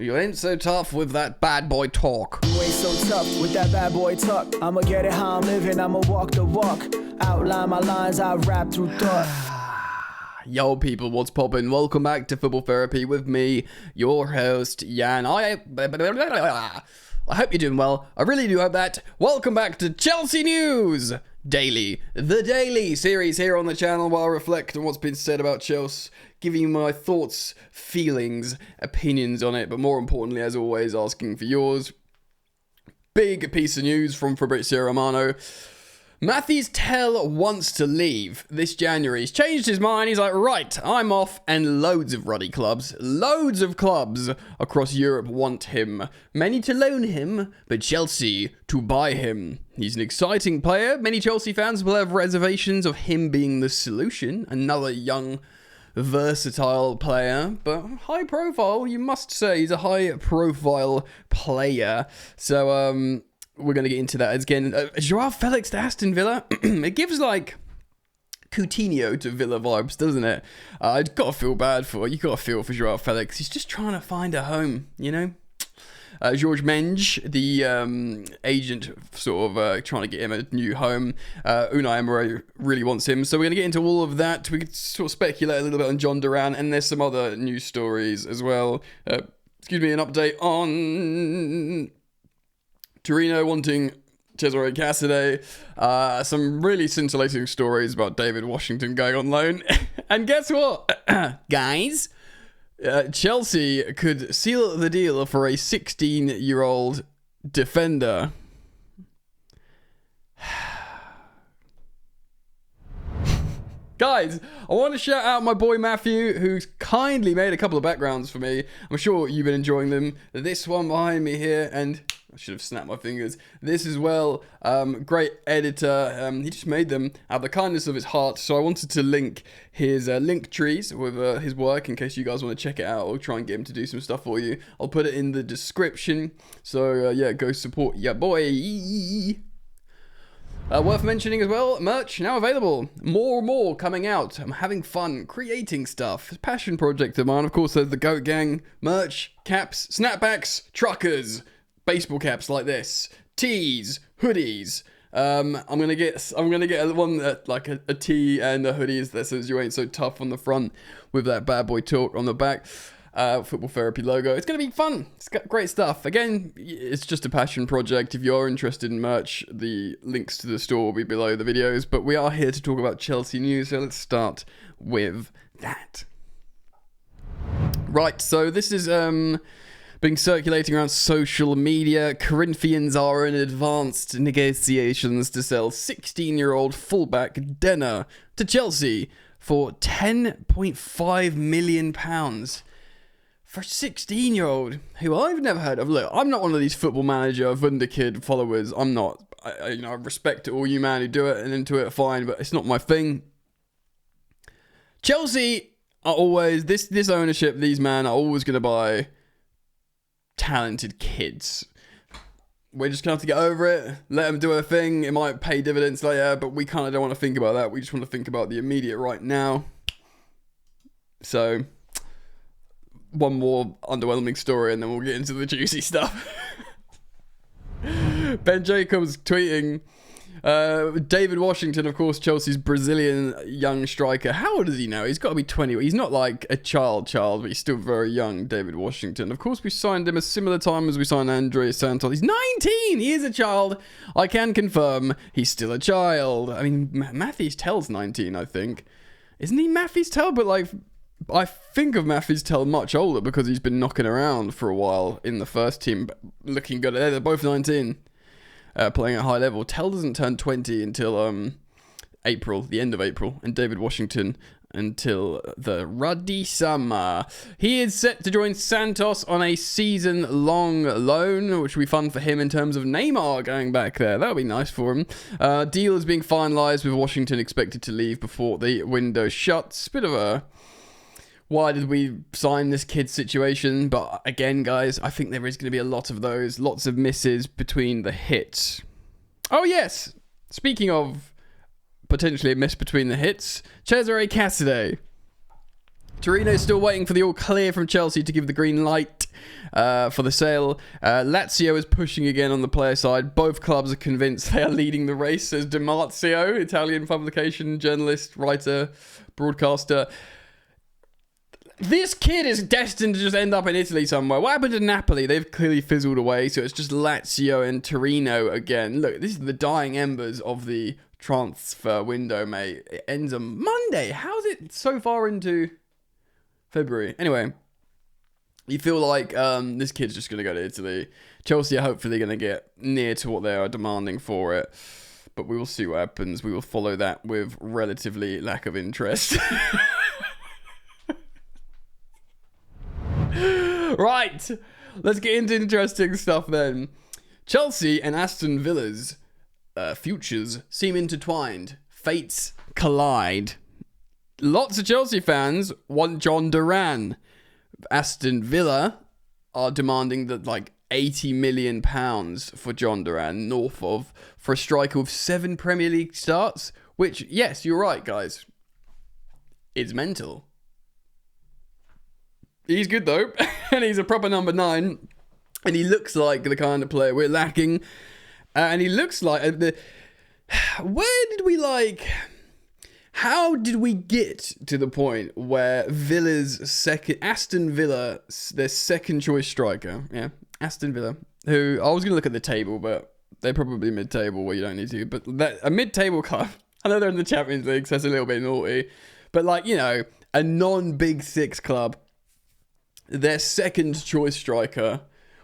You ain't so tough with that bad boy talk. You ain't so tough with that bad boy talk. I'ma get it how I'm living, I'ma walk the walk. Outline my lines, I rap through thought. Yo people, what's poppin'? Welcome back to Football Therapy with me, your host, Jan. I hope you're doing well. I really do hope that. Welcome back to Chelsea News Daily, the daily series here on the channel where I reflect on what's been said about Chelsea, giving you my thoughts, feelings, opinions on it, but more importantly, as always, asking for yours. Big piece of news from Fabrizio Romano. Mathys Tel wants to leave this January. He's changed his mind. He's like, right, I'm off. And loads of ruddy clubs, loads of clubs across Europe want him. Many to loan him, but Chelsea to buy him. He's an exciting player. Many Chelsea fans will have reservations of him being the solution. Another young, versatile player, but high profile, you must say. He's a high profile player. So, we're going to get into that again. Joao Felix to Aston Villa. It gives like Coutinho to Villa vibes, doesn't it? I've got to feel bad for you. Got to feel for Joao Felix. He's just trying to find a home, you know. George Menge, the agent, sort of trying to get him a new home. Unai Emery really wants him. So we're going to get into all of that. We could sort of speculate a little bit on John Duran, and there's some other news stories as well. An update on Torino wanting Cesare Casadei. Some really scintillating stories about David Washington going on loan. And guess what, guys? Chelsea could seal the deal for a 16-year-old defender. Guys, I want to shout out my boy Matthew, who's kindly made a couple of backgrounds for me. I'm sure you've been enjoying them. This one behind me here, and I should have snapped my fingers. This as well, great editor. He just made them out of the kindness of his heart. So I wanted to link his link trees with his work in case you guys want to check it out or try and get him to do some stuff for you. I'll put it in the description. So yeah, go support your boy. Worth mentioning as well, merch now available. More and more coming out. I'm having fun creating stuff. It's a passion project of mine. Of course, there's the Goat Gang merch, caps, snapbacks, truckers, baseball caps like this, tees, hoodies. I'm gonna get one that, like a tee and a hoodie that says "You ain't so tough" on the front with that bad boy talk on the back. Football Therapy logo. It's going to be fun. It's got great stuff. Again, it's just a passion project. If you're interested in merch, the links to the store will be below the videos. But we are here to talk about Chelsea news, so let's start with that. Right, so this is being circulating around social media. Corinthians are in advanced negotiations to sell 16-year-old fullback Denner to Chelsea for £10.5 million. For a 16-year-old who I've never heard of. Look, I'm not one of these Football Manager Wunderkid followers. I'm not. I respect all you man who do it and into it, fine, but it's not my thing. Chelsea are always, this ownership, these men are always going to buy talented kids. We're just going to have to get over it, let them do their thing. It might pay dividends later, but we kind of don't want to think about that. We just want to think about the immediate right now. So one more underwhelming story and then we'll get into the juicy stuff. Ben Jacobs tweeting, David Washington, of course, Chelsea's Brazilian young striker. How old is he now? He's got to be 20. He's not like a child, but he's still very young, David Washington. Of course, we signed him a similar time as we signed Andres Santos. He's 19! He is a child. I can confirm he's still a child. I mean, Mathys Tel's 19, I think. Isn't he Mathys Tel? But like, I think of Mathys Tel much older because he's been knocking around for a while in the first team, looking good. They're both 19, playing at high level. Tel doesn't turn 20 until April, the end of April, and David Washington until the ruddy summer. He is set to join Santos on a season-long loan, which will be fun for him in terms of Neymar going back there. That'll be nice for him. Deal is being finalised with Washington expected to leave before the window shuts. Bit of a why did we sign this kid situation? But again, guys, I think there is going to be a lot of those. Lots of misses between the hits. Oh, yes. Speaking of potentially a miss between the hits, Cesare Casadei. Torino's still waiting for the all clear from Chelsea to give the green light for the sale. Lazio is pushing again on the player side. Both clubs are convinced they are leading the race, says Di Marzio, Italian publication, journalist, writer, broadcaster. This kid is destined to just end up in Italy somewhere. What happened to Napoli? They've clearly fizzled away, so it's just Lazio and Torino again. Look, this is the dying embers of the transfer window, mate. It ends on Monday. How's it so far into February? Anyway, you feel like this kid's just going to go to Italy. Chelsea are hopefully going to get near to what they are demanding for it. But we will see what happens. We will follow that with relatively lack of interest. Right, let's get into interesting stuff then. Chelsea and Aston Villa's futures seem intertwined. Fates collide. Lots of Chelsea fans want John Duran. Aston Villa are demanding that like £80 million for John Duran, north of, for a striker with 7 Premier League starts. Which, yes, you're right, guys. It's mental. He's good though, and he's a proper number 9, and he looks like the kind of player we're lacking, and he looks like how did we get to the point where Aston Villa, their second choice striker, Aston Villa, who I was going to look at the table, but they're probably mid-table where you don't need to, but a mid-table club, I know they're in the Champions League, so that's a little bit naughty, but like, you know, a non-Big Six club, their second choice striker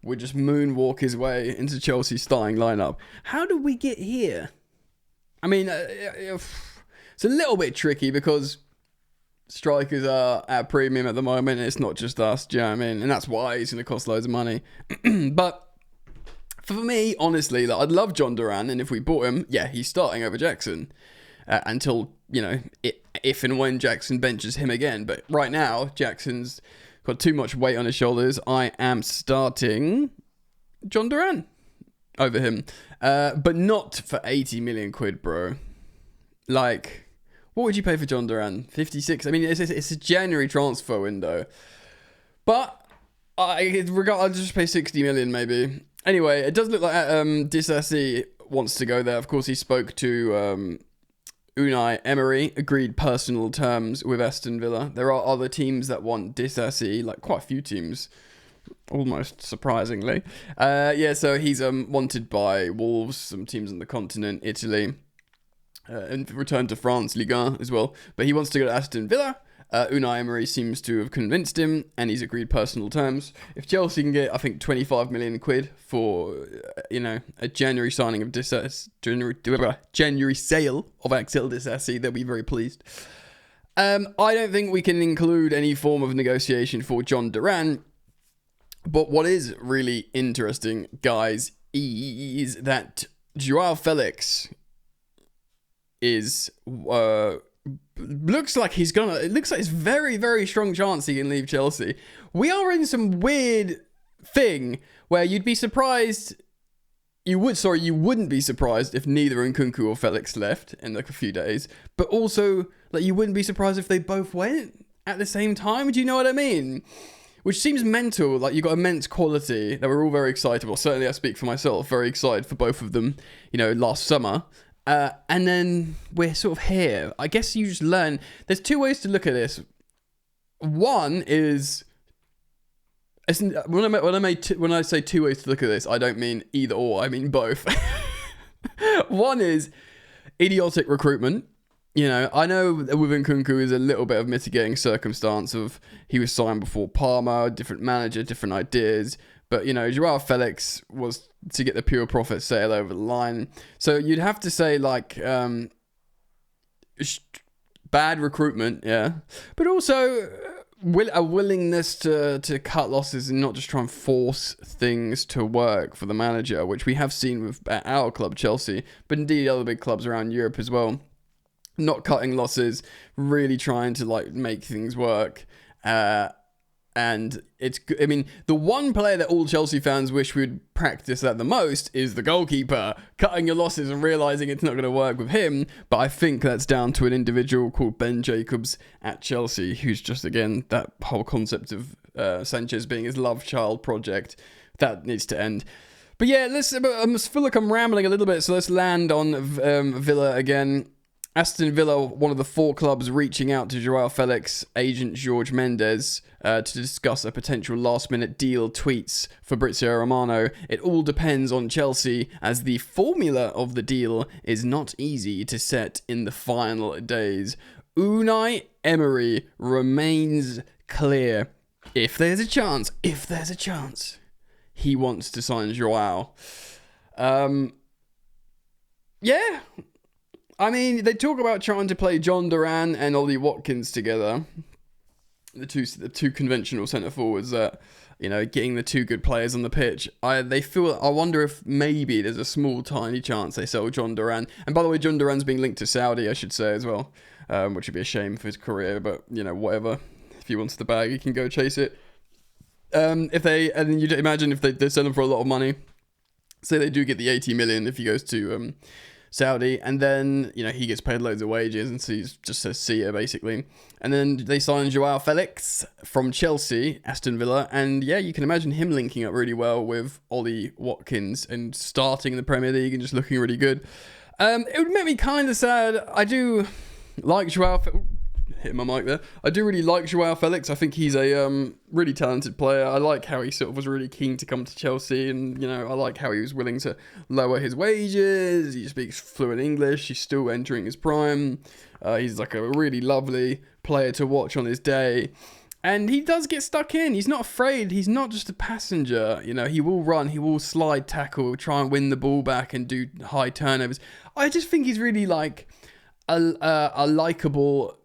would just moonwalk his way into Chelsea's starting lineup. How did we get here? I mean, it's a little bit tricky because strikers are at premium at the moment. And it's not just us, do you know what I mean? And that's why he's going to cost loads of money. But for me, honestly, like, I'd love John Duran. And if we bought him, yeah, he's starting over Jackson until, you know, if and when Jackson benches him again. But right now, Jackson's got too much weight on his shoulders. I am starting John Duran over him. But not for 80 million quid, bro. Like, what would you pay for John Duran? 56? I mean, it's a January transfer window. But I'll just pay 60 million maybe. Anyway, it does look like Disasi wants to go there. Of course, he spoke to Unai Emery, agreed personal terms with Aston Villa. There are other teams that want Disasi, like quite a few teams, almost surprisingly. So he's wanted by Wolves, some teams on the continent, Italy, and returned to France, Ligue 1 as well. But he wants to go to Aston Villa. Unai Emery seems to have convinced him, and he's agreed personal terms. If Chelsea can get, I think, 25 million quid for, a January signing of January sale of Axel Disasi, they'll be very pleased. I don't think we can include any form of negotiation for John Duran. But what is really interesting, guys, is that Joao Felix is looks like it's very, very strong chance he can leave Chelsea. We are in some weird thing where you'd be surprised. You wouldn't be surprised if neither Nkunku or Felix left in like a few days. But also, like, you wouldn't be surprised if they both went at the same time. Do you know what I mean? Which seems mental. Like, you got immense quality that we're all very excited. Well, certainly I speak for myself. Very excited for both of them. Last summer. And then we're sort of here. I guess you just learn. There's two ways to look at this. One is, when I say two ways to look at this, I don't mean either or. I mean both. One is idiotic recruitment. I know with Nkunku is a little bit of mitigating circumstance of he was signed before Parma, different manager, different ideas. But, Joao Felix was to get the pure profit sale over the line. So you'd have to say, like, bad recruitment, yeah. But also a willingness to cut losses and not just try and force things to work for the manager, which we have seen with our club, Chelsea, but indeed other big clubs around Europe as well. Not cutting losses, really trying to, like, make things work. And I mean, the one player that all Chelsea fans wish we'd practice at the most is the goalkeeper. Cutting your losses and realising it's not going to work with him. But I think that's down to an individual called Ben Jacobs at Chelsea, who's just, again, that whole concept of Sanchez being his love child project. That needs to end. But yeah, I feel like I'm rambling a little bit, so let's land on Villa again. Aston Villa, one of the 4 clubs reaching out to Joao Felix agent Jorge Mendes to discuss a potential last-minute deal, tweets Fabrizio Romano. It all depends on Chelsea, as the formula of the deal is not easy to set in the final days. Unai Emery remains clear. If there's a chance, he wants to sign Joao. Yeah. I mean, they talk about trying to play John Duran and Ollie Watkins together. The two conventional centre forwards that, getting the 2 good players on the pitch. I wonder if maybe there's a small, tiny chance they sell John Duran. And by the way, John Duran's being linked to Saudi, I should say, as well. Which would be a shame for his career, but, whatever. If he wants the bag, he can go chase it. And then you'd imagine if they sell him for a lot of money. Say they do get the 80 million if he goes to Saudi, and then he gets paid loads of wages, and so he just says see ya basically. And then they sign Joao Felix from Chelsea, Aston Villa, and yeah, you can imagine him linking up really well with Ollie Watkins and starting in the Premier League and just looking really good. It would make me kind of sad. I do like Joao. Hit my mic there. I do really like Joao Felix. I think he's a really talented player. I like how he sort of was really keen to come to Chelsea, and I like how he was willing to lower his wages. He speaks fluent English. He's still entering his prime. He's like a really lovely player to watch on his day. And he does get stuck in. He's not afraid. He's not just a passenger. He will run. He will slide tackle, try and win the ball back and do high turnovers. I just think he's really like a likable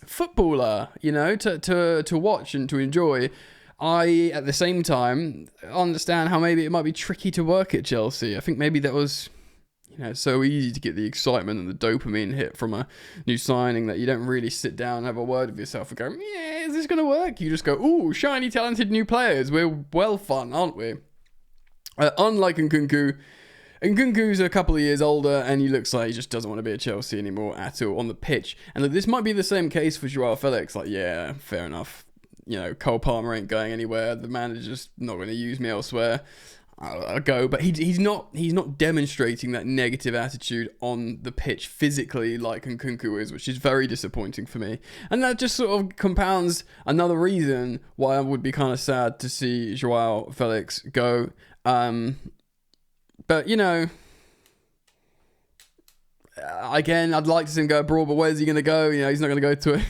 footballer, to watch and to enjoy. I, at the same time, understand how maybe it might be tricky to work at Chelsea. I think maybe that was, so easy to get the excitement and the dopamine hit from a new signing that you don't really sit down and have a word with yourself and go, yeah, is this going to work? You just go, ooh, shiny, talented new players. We're well fun, aren't we? Unlike Nkunku, Nkunku's a couple of years older, and he looks like he just doesn't want to be at Chelsea anymore at all on the pitch. And look, this might be the same case for Joao Felix. Like, yeah, fair enough. Cole Palmer ain't going anywhere. The manager's not going to use me elsewhere. I'll go. But he's not demonstrating that negative attitude on the pitch physically like Nkunku is, which is very disappointing for me. And that just sort of compounds another reason why I would be kind of sad to see Joao Felix go. But, again, I'd like to see him go abroad, but where's he going to go? He's not going to go to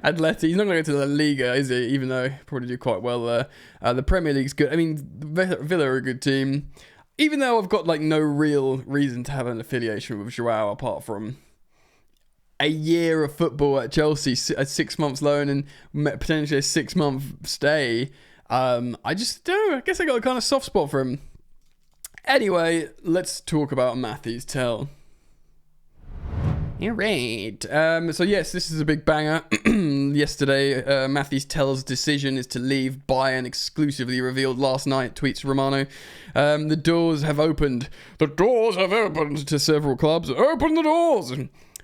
Atleti. He's not going to go to La Liga, is he? Even though he probably do quite well there. The Premier League's good. I mean, Villa are a good team. Even though I've got, no real reason to have an affiliation with Joao apart from a year of football at Chelsea, a 6 months loan, and potentially a 6-month stay. I guess I got a kind of soft spot for him. Anyway, let's talk about Mathys Tel. Alright. So yes, this is a big banger. Yesterday, Mathys Tel's decision is to leave Bayern exclusively revealed last night, tweets Romano. The doors have opened. The doors have opened to several clubs. Open the doors!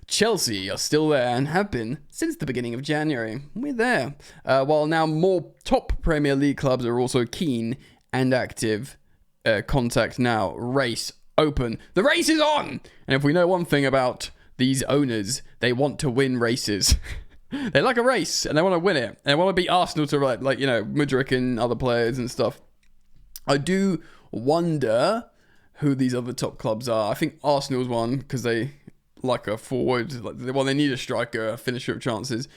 Chelsea are still there and have been since the beginning of January. We're there. While now more top Premier League clubs are also keen and active. Contact now. Race open. The race is on! And if we know one thing about these owners, they want to win races. They like a race and they want to win it. And they want to beat Arsenal to Mudryk and other players and stuff. I do wonder who these other top clubs are. I think Arsenal's one because they like a forward. They need a striker, a finisher of chances.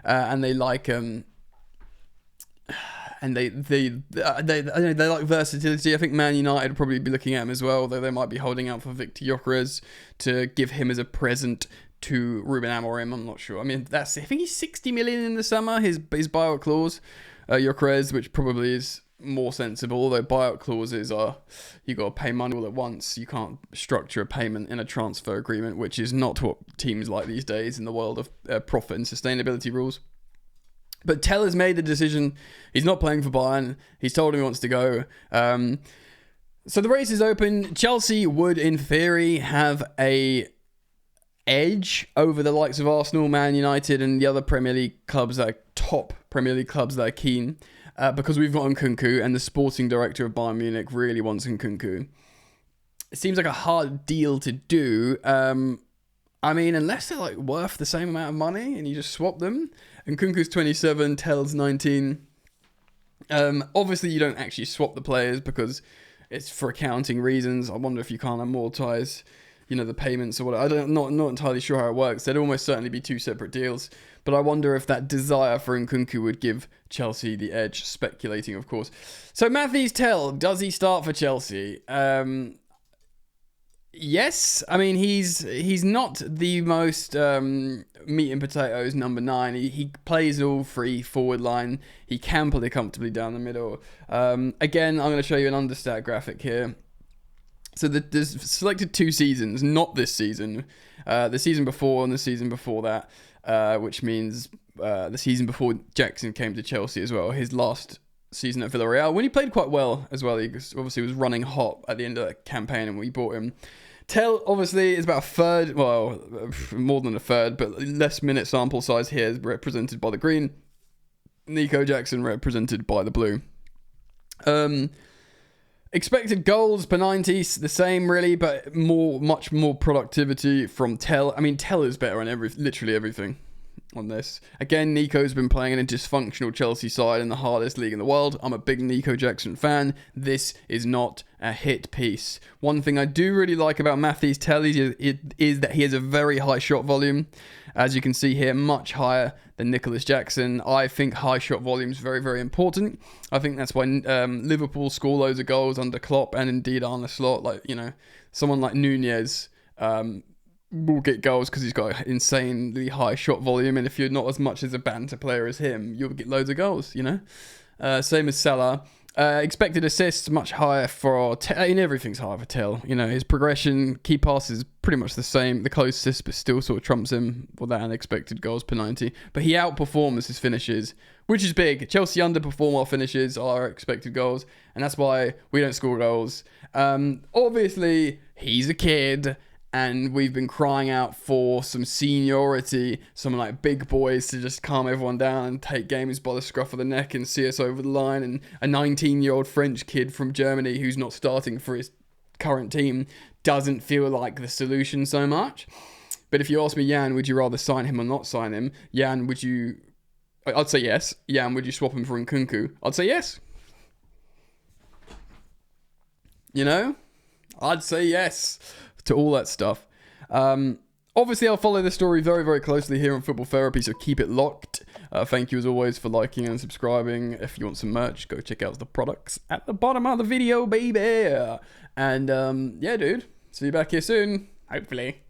And they like... And they like versatility. I think Man United will probably be looking at him as well, though they might be holding out for Victor Gyökeres to give him as a present to Ruben Amorim. I'm not sure. I mean, I think he's 60 million in the summer, his buyout clause. Gyökeres, which probably is more sensible, although buyout clauses are, you got to pay money all at once. You can't structure a payment in a transfer agreement, which is not what teams like these days in the world of profit and sustainability rules. But Tel has made the decision. He's not playing for Bayern. He's told him he wants to go. So the race is open. Chelsea would, in theory, have a edge over the likes of Arsenal, Man United, and the other Premier League clubs that are top Premier League clubs that are keen, because we've got Nkunku, and the sporting director of Bayern Munich really wants Nkunku. It seems like a hard deal to do. I mean, unless they're like worth the same amount of money and you just swap them. Nkunku's 27, Tel's 19. Obviously, you don't actually swap the players because it's for accounting reasons. I wonder if you can't amortize, the payments or whatever. Not entirely sure how it works. There'd almost certainly be two separate deals. But I wonder if that desire for Nkunku would give Chelsea the edge. Speculating, of course. So Mathys Tel, does he start for Chelsea? Yes. I mean, he's not the most meat and potatoes number 9. He plays all three forward line. He can play comfortably down the middle. Again, I'm going to show you an understat graphic here. So there's selected 2 seasons, not this season. The season before and the season before that, which means the season before Jackson came to Chelsea as well. His last season at Villarreal, when he played quite well as well. He obviously was running hot at the end of that campaign and we bought him. Tel, obviously, is about a third, well, more than a third, but less minute sample size here, represented by the green. Nico Jackson represented by the blue. Expected goals per 90, the same really, but much more productivity from Tel. I mean, Tel is better on literally everything on this. Again, Nico's been playing in a dysfunctional Chelsea side in the hardest league in the world. I'm a big Nico Jackson fan. This is not a hit piece. One thing I do really like about Mathys Tel is that he has a very high shot volume. As you can see here, much higher than Nicholas Jackson. I think high shot volume is very, very important. I think that's why Liverpool score loads of goals under Klopp and indeed Arne Slot. Like, someone like Nunez will get goals because he's got an insanely high shot volume. And if you're not as much as a banter player as him, you'll get loads of goals, Same as Salah. Expected assists much higher for everything's higher for Tel. His progression, key passes pretty much the same. The close assists, but still sort of trumps him with that unexpected goals per 90. But he outperforms his finishes, which is big. Chelsea underperform our finishes, our expected goals, and that's why we don't score goals. Obviously, he's a kid. And we've been crying out for some seniority, some like big boys to just calm everyone down and take games by the scruff of the neck and see us over the line. And a 19-year-old French kid from Germany who's not starting for his current team doesn't feel like the solution so much. But if you ask me, Jan, would you rather sign him or not sign him? Jan, would you... I'd say yes. Jan, would you swap him for Nkunku? I'd say yes. I'd say yes to all that stuff. Obviously, I'll follow this story very, very closely here on Football Therapy, so keep it locked. Thank you, as always, for liking and subscribing. If you want some merch, go check out the products at the bottom of the video, baby. And, yeah, dude. See you back here soon. Hopefully.